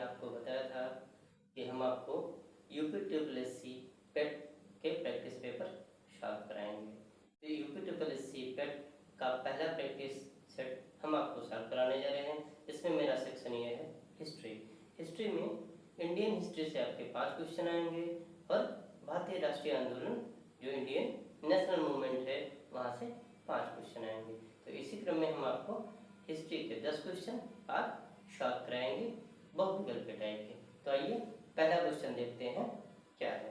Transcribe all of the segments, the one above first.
आपको बताया था कि हम आपको यूपी ट्रिपल एस सी पेट के प्रैक्टिस पेपर सॉल्व कराएंगे। तो यूपी ट्रिपल एस सी पेट का पहला प्रैक्टिस सेट हम आपको सॉल्व कराने जा रहे हैं। इसमें मेरा सेक्शन ये है हिस्ट्री। हिस्ट्री में इंडियन हिस्ट्री से आपके 5 क्वेश्चन आएंगे और भारतीय राष्ट्रीय आंदोलन जो इंडियन नेशनल मूवमेंट है वहाँ से 5 क्वेश्चन आएंगे। तो इसी क्रम में हम आपको हिस्ट्री के 10 क्वेश्चन आप सॉल्व कराएंगे बहुविकल्प के टाइप के। तो आइए पहला क्वेश्चन देखते हैं क्या है।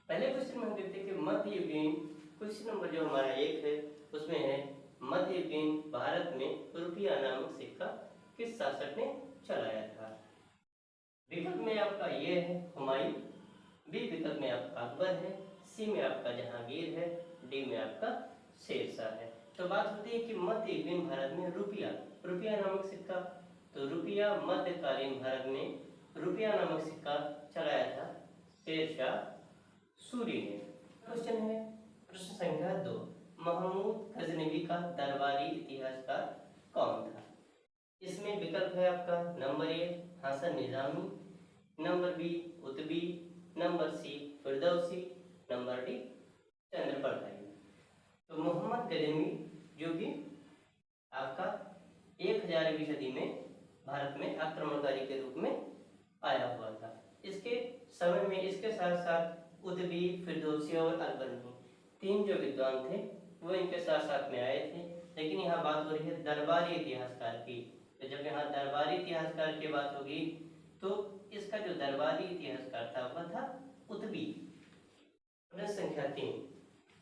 पहले क्वेश्चन में हम देखते हैं कि मध्ययुगीन क्वेश्चन नंबर जो हमारा 1 है उसमें है मध्ययुगीन भारत में रुपया नामक सिक्का किस शासक ने चलाया था। विकल्प में आपका ये है हुमायूं, बी विकल्प में आपका अकबर है, सी में आपका जहांगीर है, डी में आपका शेरशाह है। तो बात होती है कि मध्ययुगीन भारत में रुपया नामक सिक्का, तो रुपया मध्यकालीन भारत में रुपया नामक सिक्का चलाया था शेरशाह सूरी ने। क्वेश्चन है प्रश्न संख्या 2, महमूद गजनवी का दरबारी इतिहासकार कौन था। इसमें विकल्प है आपका number A Hasan Nizami, number B Utbi, number C Firdausi, number D Chandraprabhai. तो मोहम्मद गजनवी जो कि आपका 1000वीं सदी में भारत में आक्रमणकारी के रूप में आया हुआ था। इसके समय में इसके साथ साथ उतबी, फिरदौसी और अकबरनी 3 जो विद्वान थे वो इनके साथ साथ में आए थे। लेकिन यहाँ बात हो रही है दरबारी इतिहासकार की। तो जब यहाँ दरबारी इतिहासकार की बात होगी तो इसका जो दरबारी इतिहासकार था वह था उतबी। प्रश्न संख्या 3,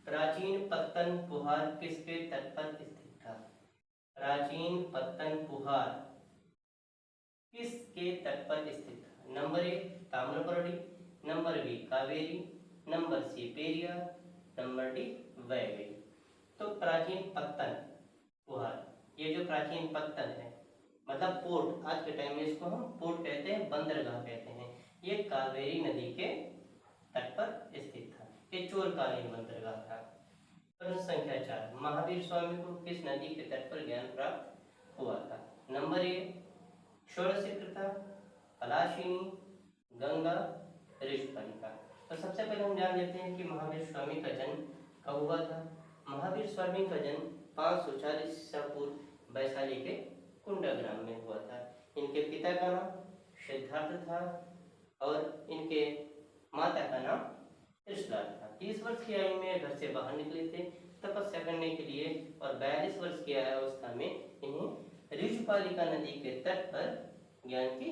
प्राचीन पत्तन पुहार किसके तट पर स्थित था। प्राचीन पत्तन पुहार किसके तट पर स्थित था। Number A Tamraparni, number B Kaveri, number C Periyar, number D Vaigai. तो प्राचीन पत्तन पुहार, ये जो प्राचीन पत्तन है मतलब पोर्ट, आज के टाइम में इसको हम पोर्ट कहते हैं, बंदरगाह कहते हैं, ये कावेरी नदी के तट पर स्थित था। ये चोलकालीन बंदरगाह था। प्रश्न संख्या 4, महावीर स्वामी को किस नदी के तट पर ज्ञान प्राप्त हुआ था। Number A Shodashikrita, Palashini, Ganga, Rishiparnika. तो सबसे पहले हम जान लेते हैं कि महावीर स्वामी का जन्म कब हुआ था। महावीर स्वामी का जन्म 540 ईसा पूर्व वैशाली के कुंडा ग्राम में हुआ था। इनके पिता का नाम सिद्धार्थ था और इनके माता का नाम त्रिशला था। 30 वर्ष की आयु में घर से बाहर निकले थे तपस्या करने के लिए और 42 वर्ष की अवस्था में इन्हें ऋषिपालिका नदी के तट पर ज्ञान की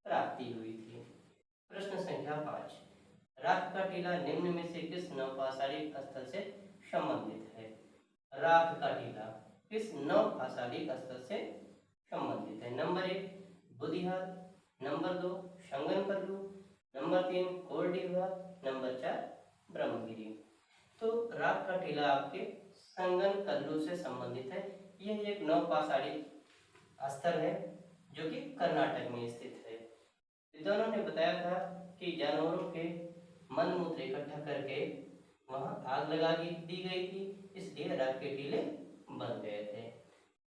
प्राप्ति हुई थी। प्रश्न संख्या 5, राख का टीला निम्न में से किस नौपाषाणी स्थल से संबंधित है। राख का टीला किस नौपाषाणी स्थल से संबंधित है। Number 1 Budhihar, number 2 Shanganpallu, number 3 Koradiva, number 4 Brahmagiri. तो राख का टीला आपके संगनकल्लू से संबंधित है। यह एक नौपाषाणी स्थल है जो कि कर्नाटक में स्थित है। विद्वानों ने बताया था कि जानवरों के मल मूत्र इकट्ठा करके वहां आग लगा दी गई थी, इसलिए राख के टीले बन गए थे।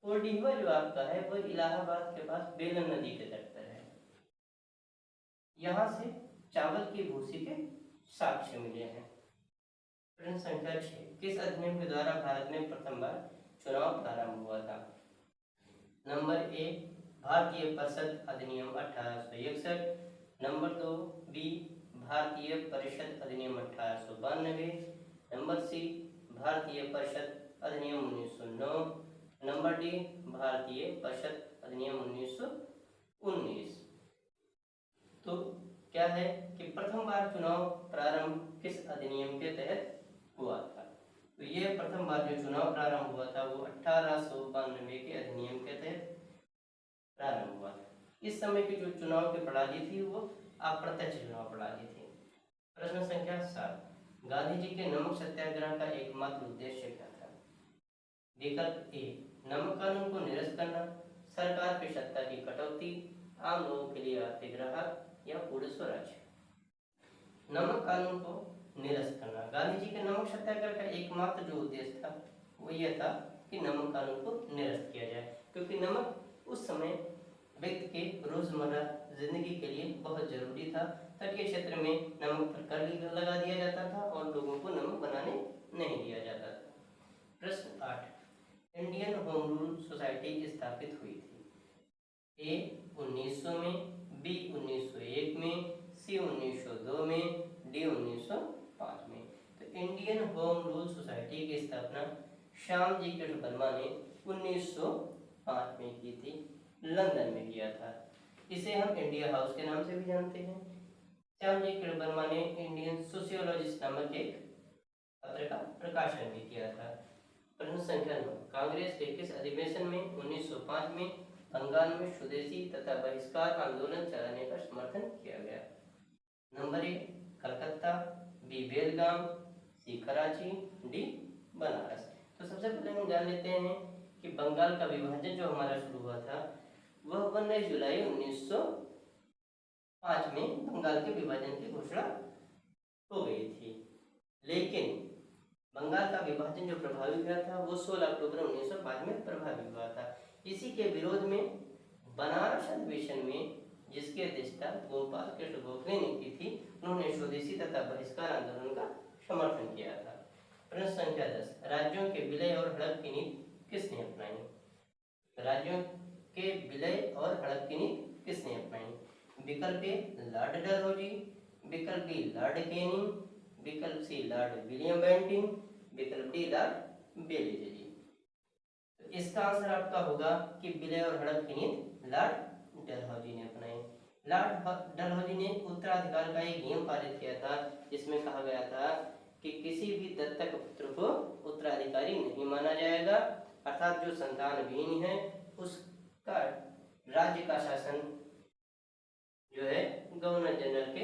कोरडीवा जो आपका है वह इलाहाबाद के पास बेलन नदी के तट पर है। यहाँ से चावल की भूसी के साक्ष्य मिले हैं। प्रश्न संख्या 6, किस अधिनियम के द्वारा भारत में प्रथम बार चुनाव प्रारंभ हुआ था। नंबर ए भारतीय परिषद अधिनियम 1861, नंबर 2 बी भारतीय परिषद अधिनियम 1892, नंबर सी भारतीय परिषद अधिनियम 1909, नंबर डी भारतीय परिषद अधिनियम 1919। तो क्या है कि प्रथम बार चुनाव प्रारंभ किस अधिनियम के तहत हुआ था। तो ये प्रथम बार जो चुनाव प्रारंभ हुआ था वो 1892 के अधिनियम के तहत प्रारंभ हुआ था। इस समय की जो चुनाव की प्रणाली थी वो अप्रत्यक्ष चुनाव प्रणाली थी। प्रश्न संख्या 7, गांधी जी के नमक सत्याग्रह का एकमात्र उद्देश्य क्या था। विकल्प ए नमक कानून को निरस्त करना, सरकार की सत्ता की कटौती, आम लोगों के लिए आर्थिक राहत या पूर्ण स्वराज्य। नमक कानून को निरस्त करना, गांधी जी के नमक सत्याग्रह का एकमात्र जो उद्देश्य था वो यह था कि नमक कानून को निरस्त किया जाए, क्योंकि नमक उस समय व्यक्ति के रोज रोजमर्रा जिंदगी के लिए बहुत जरूरी था। तटीय क्षेत्र में नमक पर कर लगा दिया जाता था और लोगों को नमक बनाने नहीं दिया जाता था। प्रश्न 8, इंडियन होम रूल सोसाइटी स्थापित हुई थी? ए 1900 में, बी 1901 में, सी 1902 में, डी 1905 में। तो इंडियन होम रूल सोसाइटी की स्थापना श्यामजी कृष्ण वर्मा ने 1905 में की थी, लंदन में किया था। इसे हम इंडिया हाउस के नाम से भी जानते हैं। श्यामजी कृष्ण वर्मा ने इंडियन सोशियोलॉजिस्ट नामक एक पत्र का प्रकाशन भी किया था। प्रश्न संख्या 9, कांग्रेस के किस अधिवेशन में 1905 में बंगाल में स्वदेशी तथा बहिष्कार आंदोलन चलाने का समर्थन किया गया? Number A Calcutta, B Belgaum, C Karachi, D Banaras. तो सबसे पहले हम जान लेते हैं कि बंगाल का विभाजन जो हमारा शुरू हुआ था वह 19 जुलाई 1905 में बंगाल के विभाजन की घोषणा हो गई थी। लेकिन बंगाल का विभाजन जो प्रभावी हुआ था वो 16 अक्टूबर 1905 में प्रभावी हुआ था। इसी के विरोध में बनारस अधिवेशन में जिसकी अध्यक्षता गोपाल कृष्ण गोखले ने की थी, उन्होंने स्वदेशी तथा बहिष्कार आंदोलन का समर्थन किया था। प्रश्न संख्या 10, राज्यों के विलय और हड़प की नीति किसने अपनाई? राज्यों के विलय और हड़प की नीति किसने अपनाई? विकल्प ए लॉर्ड डलहौजी, विकल्प बी लॉर्ड कैनिंग, विकल्प सी लॉर्ड विलियम बेंटिंग, विकल्प डी लॉर्ड बेलीज। इसका आंसर आपका होगा कि विलय और हड़प की नीति लॉर्ड डलहौजी ने अपनाई। लॉर्ड डलहौजी ने उत्तराधिकार का एक नियम पारित किया था जिसमें कहा गया था कि किसी भी दत्तक पुत्र को उत्तराधिकारी नहीं माना जाएगा, अर्थात जो संतान विहीन है उसका राज्य का शासन जो है गवर्नर जनरल के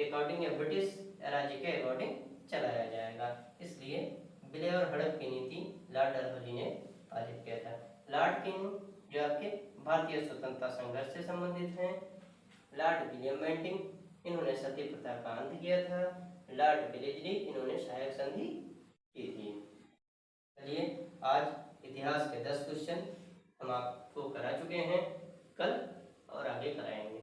अकॉर्डिंग या ब्रिटिश राज्य के अकॉर्डिंग चलाया जाएगा। इसलिए विलय और हड़प की नीति लॉर्ड डलहौजी ने पारित किया था। लॉर्ड कैनिंग जो आपके भारतीय स्वतंत्रता संघर्ष से संबंधित हैं। लॉर्ड विलियम बेंटिंग इन्होंने सती प्रथा का अंत किया था। लॉर्ड बेलीज इन्होंने सहायक संधि की थी। चलिए आज इतिहास के 10